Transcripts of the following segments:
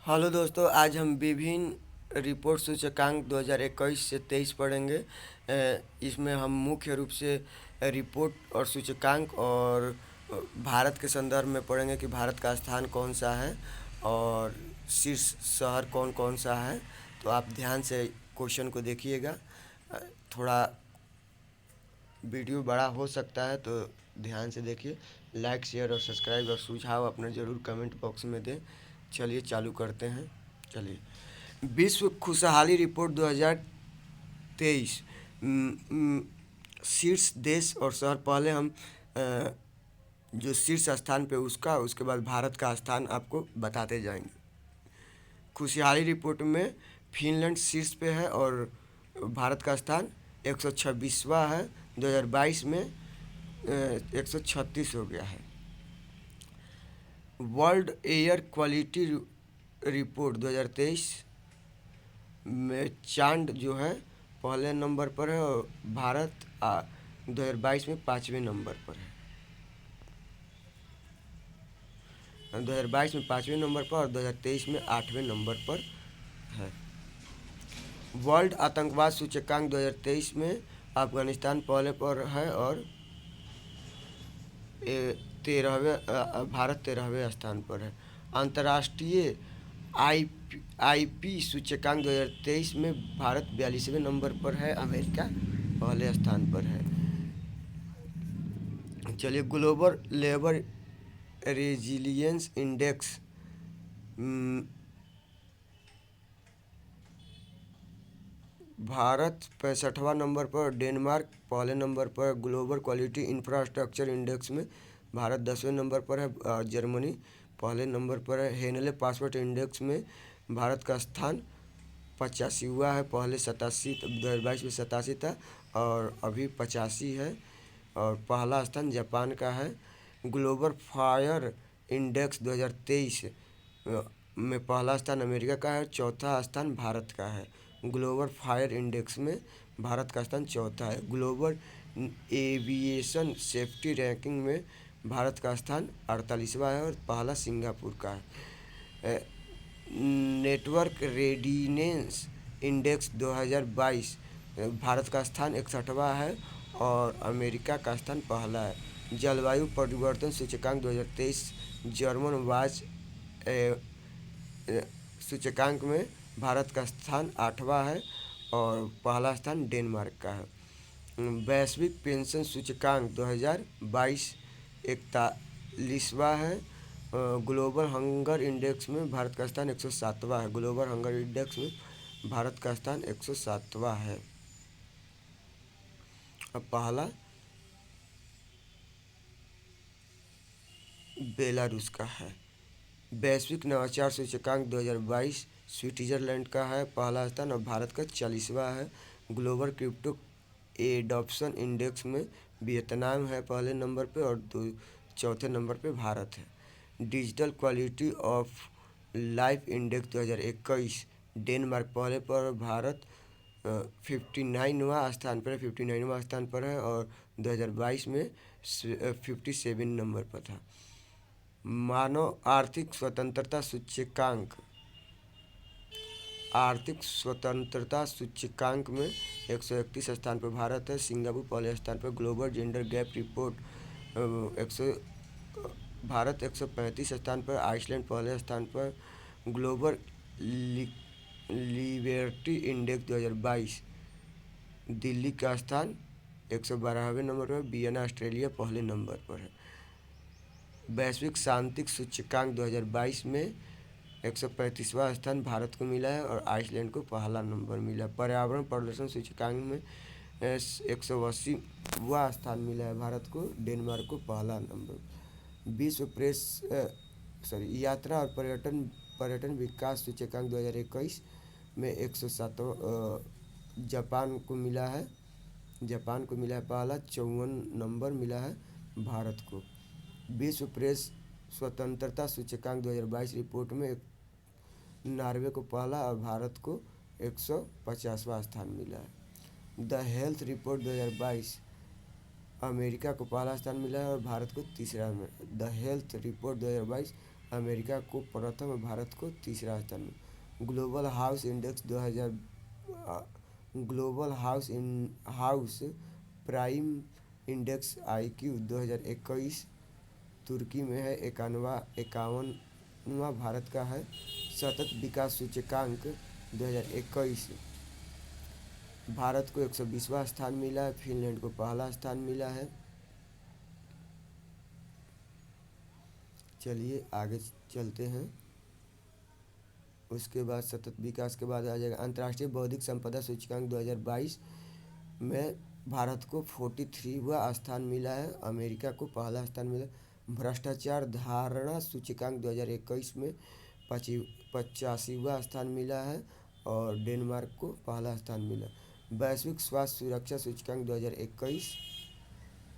Hello दोस्तों, आज हम विभिन्न रिपोर्ट सूचकांक 2021 से 23 पढ़ेंगे। इसमें हम मुख्य रूप से रिपोर्ट और सूचकांक और भारत के संदर्भ में पढ़ेंगे कि भारत का स्थान कौन सा है और शीर्ष शहर कौन कौन सा है। तो आप ध्यान से क्वेश्चन को देखिएगा। थोड़ा वीडियो बड़ा हो सकता है तो ध्यान से देखिए। लाइक, शेयर और सब्सक्राइब और सुझाव अपना ज़रूर कमेंट बॉक्स में दें। चलिए चालू करते हैं। चलिए, विश्व खुशहाली रिपोर्ट 2023। शीर्ष देश और शहर। पहले हम जो शीर्ष स्थान पे उसके बाद भारत का स्थान आपको बताते जाएंगे। खुशहाली रिपोर्ट में फिनलैंड शीर्ष पे है और भारत का स्थान 126वां है। 2022 में 136 हो गया है। वर्ल्ड एयर क्वालिटी रिपोर्ट 2023 में चांद जो है पहले नंबर पर है और भारत 2022 में 5वें नंबर पर है। 2022 में 5वें नंबर पर और 2023 में 8वें नंबर पर है। वर्ल्ड आतंकवाद सूचकांक 2023 में अफगानिस्तान पहले पर है और 13वें स्थान पर है। अंतर्राष्ट्रीय आईपी सूचकांक 2023 में भारत 42वें नंबर पर है, अमेरिका पहले स्थान पर है। चलिए, global labour resilience index Bharat 65वां नंबर पर, डेनमार्क पहले नंबर पर। ग्लोबल क्वालिटी इंफ्रास्ट्रक्चर इंडेक्स में भारत 10वें नंबर पर है, जर्मनी पहले नंबर पर है। हेनले पासपोर्ट इंडेक्स में भारत का स्थान 85वां है, पहले 87 2022 में 87 था और अभी 85 है और पहला स्थान जापान का है। ग्लोबल फायर इंडेक्स 2023 में पहला स्थान अमेरिका का है, चौथा स्थान भारत का है। ग्लोबल फायर इंडेक्स में भारत का स्थान चौथा है। ग्लोबल एविएशन सेफ्टी रैंकिंग में भारत का स्थान 48वां है और पहला सिंगापुर का है। नेटवर्क रेडिनेंस इंडेक्स 2022 भारत का स्थान 61वां है और अमेरिका का स्थान पहला है। जलवायु परिवर्तन सूचकांक 2023 जर्मन वाच सूचकांक में भारत का स्थान 8वां है और पहला स्थान डेनमार्क का है। वैश्विक पेंशन सूचकांक 2022 41वां है। ग्लोबल हंगर इंडेक्स में भारत का स्थान 107वां है। ग्लोबल हंगर इंडेक्स में भारत का स्थान 107वां है। अब पहला बेलारूस का है। वैश्विक नवाचार सूचकांक 2022 स्विट्जरलैंड का है पहला स्थान और भारत का 40वां है। ग्लोबल क्रिप्टो एडॉप्शन इंडेक्स में वियतनाम है पहले नंबर पे और चौथे नंबर पे भारत है। Digital quality of life index 2021 Denmark पहले पर और भारत 59वां स्थान पर है और 2022 में 57 नंबर पर था। मानव आर्थिक स्वतंत्रता सूचकांक में 131 स्थान पर भारत है। सिंगापुर पहले स्थान पर। Global gender gap report Bharat 135 स्थान पर, आइसलैंड पहले स्थान पर। ग्लोबल लिबर्टी इंडेक्स 2022 दिल्ली का स्थान 112वें नंबर पर, वियना ऑस्ट्रेलिया पहले नंबर पर है। वैश्विक शांति सूचकांक 2022 में 135वां स्थान भारत को मिला है और आइसलैंड को पहला नंबर मिला। पर्यावरण प्रदर्शन सूचकांक में 180वां स्थान मिला है भारत को, डेनमार्क को पहला नंबर। विश्व प्रेस यात्रा और पर्यटन विकास सूचकांक 2021 में 107 जापान को मिला है पहला, 54 नंबर मिला है भारत को। विश्व प्रेस स्वतंत्रता सूचकांक 2022 रिपोर्ट में नॉर्वे को पहला और भारत को 150वां स्थान मिला है। द हेल्थ रिपोर्ट 2022 अमेरिका को पहला स्थान मिला है और भारत को तीसरा में। द हेल्थ रिपोर्ट 2022 अमेरिका को प्रथम और भारत को तीसरा स्थान मिला। Global house index 2000, global house prime index IQ 2021 तुर्की में है 51वां, भारत का है। सतत विकास सूचकांक 2021 भारत को 120वां स्थान मिला है, फिनलैंड को पहला स्थान मिला है। चलिए आगे चलते हैं। उसके बाद सतत विकास के बाद आ जाएगा अंतर्राष्ट्रीय बौद्धिक संपदा सूचकांक 2022 में भारत को 43वां स्थान मिला है, अमेरिका को पहला स्थान मिला। भ्रष्टाचार धारणा सूचकांक 2021 में 85वां स्थान मिला है और डेनमार्क को पहला स्थान मिला। वैश्विक स्वास्थ्य सुरक्षा सूचकांक 2021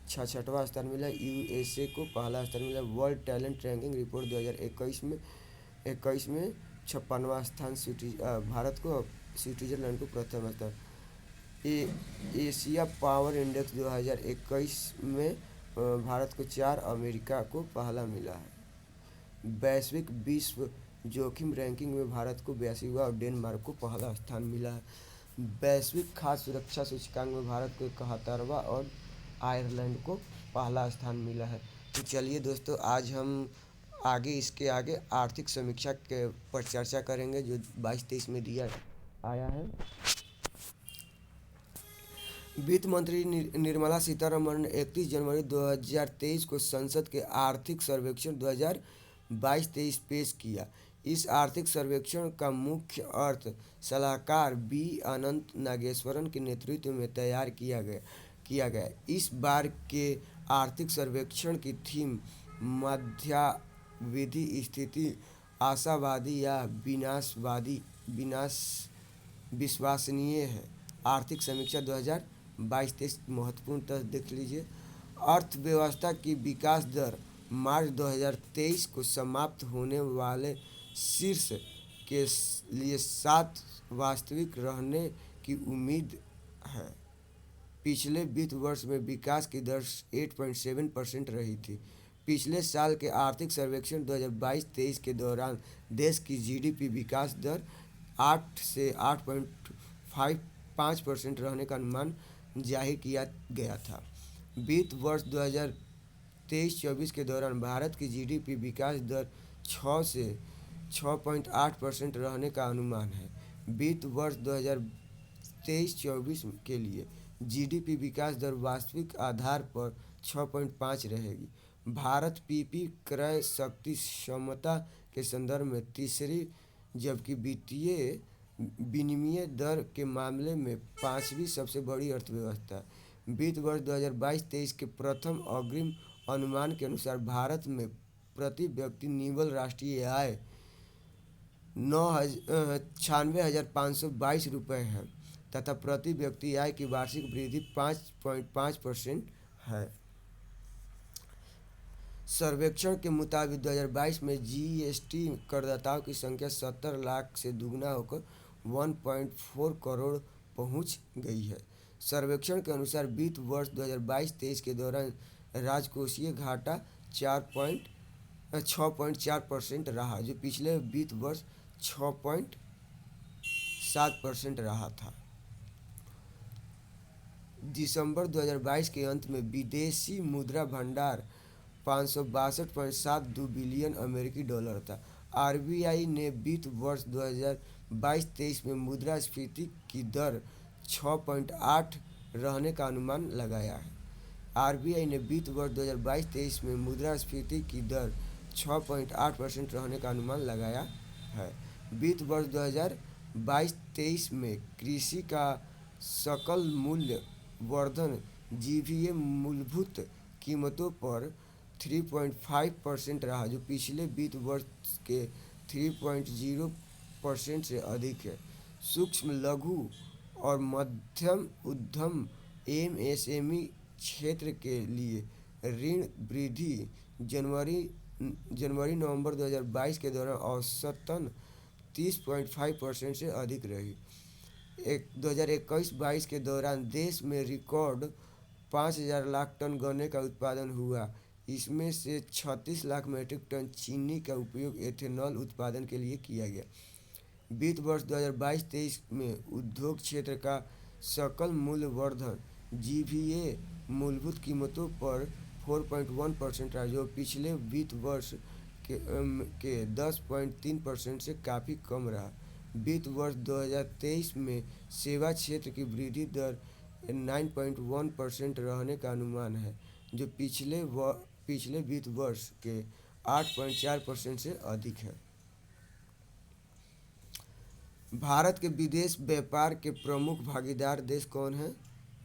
66वां स्थान मिला, USA को पहला स्थान मिला। वर्ल्ड टैलेंट रैंकिंग रिपोर्ट 2021 में 56वां स्थान, भारत को, स्विट्जरलैंड को प्रथम स्थान। एशिया पावर इंडेक्स 2021 में भारत को 4, अमेरिका को पहला मिला है। वैश्विक विश्व जोखिम रैंकिंग में भारत को 82वां और डेनमार्क को पहला स्थान मिला है। वैश्विक खाद्य सुरक्षा सूचकांक में भारत को 71वां और आयरलैंड को पहला स्थान मिला है। तो चलिए दोस्तों, आज हम इसके आगे आर्थिक समीक्षा के पर चर्चा करेंगे जो 22-23 में दिया आया है। वित्त मंत्री निर्मला सीतारमण ने 31 जनवरी 2023 को संसद के आर्थिक सर्वेक्षण 2022-23 पेश किया। इस आर्थिक सर्वेक्षण का मुख्य अर्थ सलाहकार बी अनंत नागेश्वरन के नेतृत्व में तैयार किया गया। इस बार के आर्थिक सर्वेक्षण की थीम मध्यावधि स्थिति, आशावादी या विश्वसनीय है। आर्थिक समीक्षा 2022-23 महत्वपूर्ण तथ्य देख लीजिए। अर्थव्यवस्था की विकास दर मार्च 2023 को समाप्त होने वाले शीर्ष के लिए 7 वास्तविक रहने की उम्मीद है। पिछले वित्त वर्ष में विकास की दर 8.7% रही थी। पिछले साल के आर्थिक सर्वेक्षण 2022-23 के दौरान देश की GDP विकास दर 8 से 8.5% रहने का अनुमान जाहिर किया गया था। वित्त वर्ष 2023-24 के दौरान भारत की GDP विकास दर 6 से 6.8% रहने का अनुमान है। वित्त वर्ष 2023-24 के लिए GDP विकास दर वास्तविक आधार पर 6.5 रहेगी। भारत PP क्रय शक्ति क्षमता के संदर्भ में तीसरी, जबकि वित्तीय विनिमय दर के मामले में 5वीं सबसे बड़ी अर्थव्यवस्था है। वित्त वर्ष 2022-23 के प्रथम अग्रिम अनुमान के अनुसार भारत में प्रति व्यक्ति निव्वल राष्ट्रीय आय 96,522 रुपये है तथा प्रति व्यक्ति आय की वार्षिक वृद्धि 5.5% है। सर्वेक्षण के मुताबिक 2022 में GST करदाताओं की संख्या 70 लाख से दुगना होकर 1.4 करोड़ पहुंच गई है। सर्वेक्षण के अनुसार वित्त वर्ष 2022-23 के दौरान राजकोषीय घाटा 6.4% रहा, जो पिछले वित्त वर्ष 6.7% रहा था। दिसंबर 2022 के अंत में विदेशी मुद्रा भंडार 562.72 बिलियन अमेरिकी डॉलर था। RBI ने वित्त वर्ष 2022-23 में मुद्रास्फीति की दर 6.8 रहने का अनुमान लगाया है। RBI ने वित्त वर्ष 2022-23 में मुद्रास्फीति की दर 6.8% रहने का अनुमान लगाया है। वित्त वर्ष 2022-23 में कृषि का सकल मूल्य वर्धन GVA मूलभूत कीमतों पर 3.5% रहा, जो पिछले वित्त वर्ष के 3.0% से अधिक है। सूक्ष्म लघु और मध्यम उद्यम MSME क्षेत्र के लिए ऋण वृद्धि जनवरी-नवंबर 2022 के दौरान औसतन 30.5% से अधिक रही। 2021-22 के दौरान देश में रिकॉर्ड 5,000 लाख टन गन्ने का उत्पादन हुआ। इसमें से 36 लाख मीट्रिक टन चीनी का उपयोग एथेनॉल उत्पादन के लिए किया गया। वित्त वर्ष 2022-23 में उद्योग क्षेत्र का सकल मूल्य वर्धन जीवीए मूलभूत कीमतों पर 4.1% रहा, जो पिछले वित्त वर्ष के 10.3% से काफ़ी कम रहा। वित्त वर्ष 2023 में सेवा क्षेत्र की वृद्धि दर 9.1% रहने का अनुमान है, जो पिछले वित्त वर्ष के 8.4% से अधिक है। भारत के विदेश व्यापार के प्रमुख भागीदार देश कौन हैं?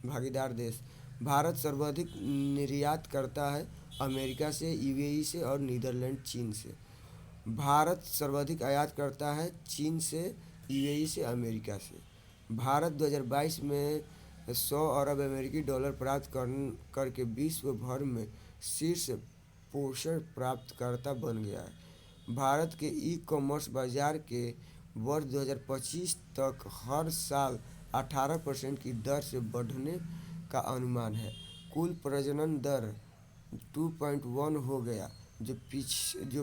भागीदार देश भारत सर्वाधिक निर्यात करता है अमेरिका से, यूएई से और नीदरलैंड चीन से। भारत सर्वाधिक आयात करता है चीन से, यूएई से, अमेरिका से। भारत 2022 में 100 अरब अमेरिकी डॉलर प्राप्त करके विश्व भर में शीर्ष पोषण प्राप्तकर्ता बन गया है। भारत के ई कॉमर्स बाजार के वर्ष 2025 तक हर साल 18% की दर से बढ़ने का अनुमान है। कुल प्रजनन दर 2.1 हो गया, जो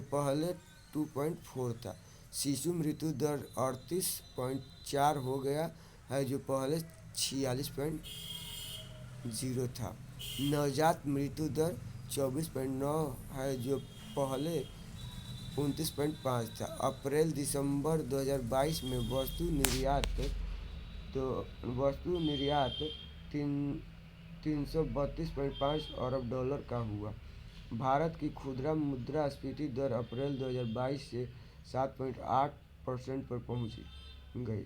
पहले 2.4 था। शिशु मृत्यु दर 38.4 हो गया है, जो पहले 46.0 था। नवजात मृत्यु दर 24.9 है, जो पहले 29.5 था। अप्रैल दिसंबर 2022 में वस्तु निर्यात तीन 332.5 अरब डॉलर का हुआ। भारत की खुदरा मुद्रास्फीति दर अप्रैल 2022 से 7.8% पर पहुंच गई।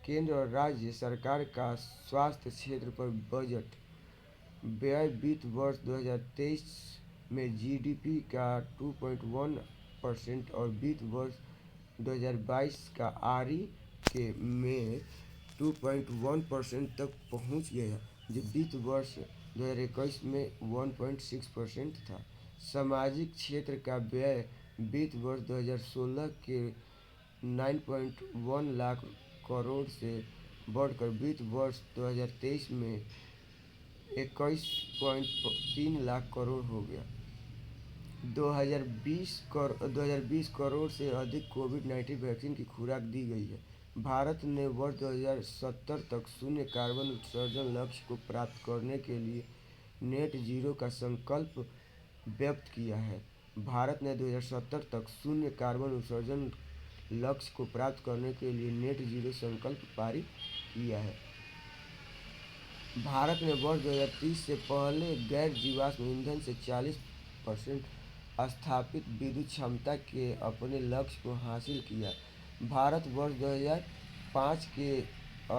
केंद्र और राज्य सरकार का स्वास्थ्य क्षेत्र पर बजट व्यय वित्त वर्ष 2023 में जीडीपी का 2.1% और वित्त वर्ष 2022 का आरई के में 2.1% तक पहुंच गया, जो वित्त वर्ष 2021 में 1.6% था। सामाजिक क्षेत्र का व्यय वित्त वर्ष 2016 के 9.1 लाख करोड़ से बढ़कर वित्त वर्ष 2023 में 21.3 लाख करोड़ हो गया। 2020 करोड़ से अधिक कोविड-19 वैक्सीन की खुराक दी गई है। भारत ने वर्ष 2070 तक शून्य कार्बन उत्सर्जन लक्ष्य को प्राप्त करने के लिए नेट जीरो का संकल्प व्यक्त किया है। भारत ने 2070 तक शून्य कार्बन उत्सर्जन लक्ष्य को प्राप्त करने के लिए नेट जीरो संकल्प पारित किया है। भारत ने वर्ष 2030 से पहले गैर जीवाश्म ईंधन से 40% स्थापित विद्युत क्षमता के अपने लक्ष्य को हासिल किया। भारत वर्ष 2005 के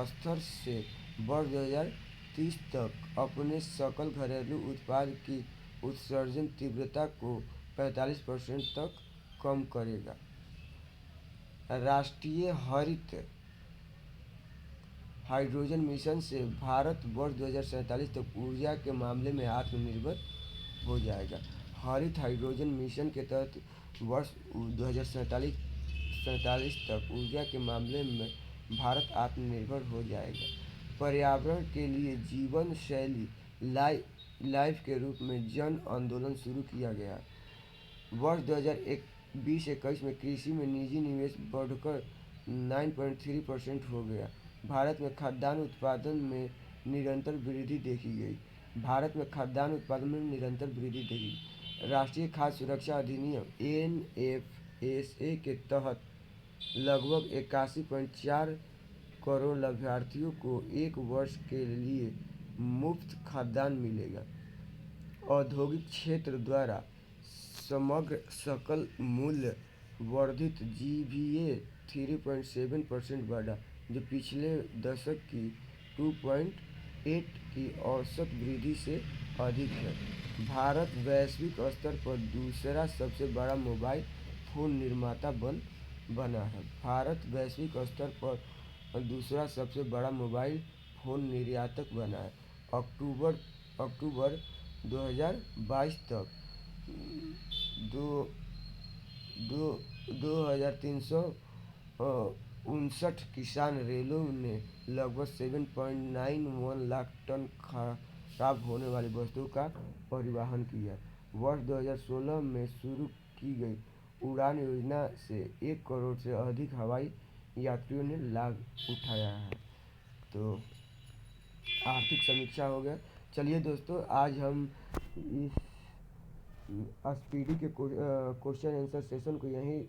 स्तर से वर्ष 2030 तक अपने सकल घरेलू उत्पाद की उत्सर्जन तीव्रता को 45% तक कम करेगा। राष्ट्रीय हरित हाइड्रोजन मिशन से भारत वर्ष 2047 तक ऊर्जा के मामले में आत्मनिर्भर हो जाएगा। हरित हाइड्रोजन मिशन के तहत वर्ष 2047 तक ऊर्जा के मामले में भारत आत्मनिर्भर हो जाएगा। पर्यावरण के लिए जीवन शैली लाइफ के रूप में जन आंदोलन शुरू किया गया। वर्ष 2020-21 में कृषि में निजी निवेश बढ़कर 9.3% हो गया। भारत में खाद्यान्न उत्पादन में निरंतर वृद्धि देखी गई। राष्ट्रीय खाद्य सुरक्षा अधिनियम एनएफएसए के तहत लगभग 81.4 करोड़ लाभार्थियों को एक वर्ष के लिए मुफ्त खाद्यान्न मिलेगा। औद्योगिक क्षेत्र द्वारा समग्र सकल मूल्य वर्धित जीवीए 3.7% बढ़ा, जो पिछले दशक की 2.8 की औसत वृद्धि से अधिक है। भारत वैश्विक स्तर पर दूसरा सबसे बड़ा मोबाइल फोन निर्माता बना है। भारत वैश्विक स्तर पर दूसरा सबसे बड़ा मोबाइल फोन निर्यातक बना है। अक्टूबर 2022 तक 2359 किसान रेलों ने लगभग 7.91 लाख टन प्राप्त होने वाली वस्तु का परिवहन किया। वर्ष 2016 में शुरू की गई उड़ान योजना से 1 करोड़ से अधिक हवाई यात्रियों ने लाभ उठाया है। तो आर्थिक समीक्षा हो गया। चलिए दोस्तों, आज हम इस स्पीडी के क्वेश्चन आंसर सेशन को यहीं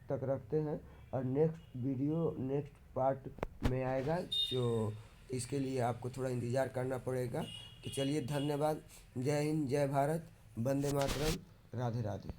तक रखते हैं और नेक्स्ट वीडियो नेक्स्ट पार्ट में आएगा, जो इसके लिए आपको थोड़ा इंतज़ार करना पड़ेगा। तो चलिए, धन्यवाद। जय हिंद, जय भारत, वंदे मातरम, राधे राधे।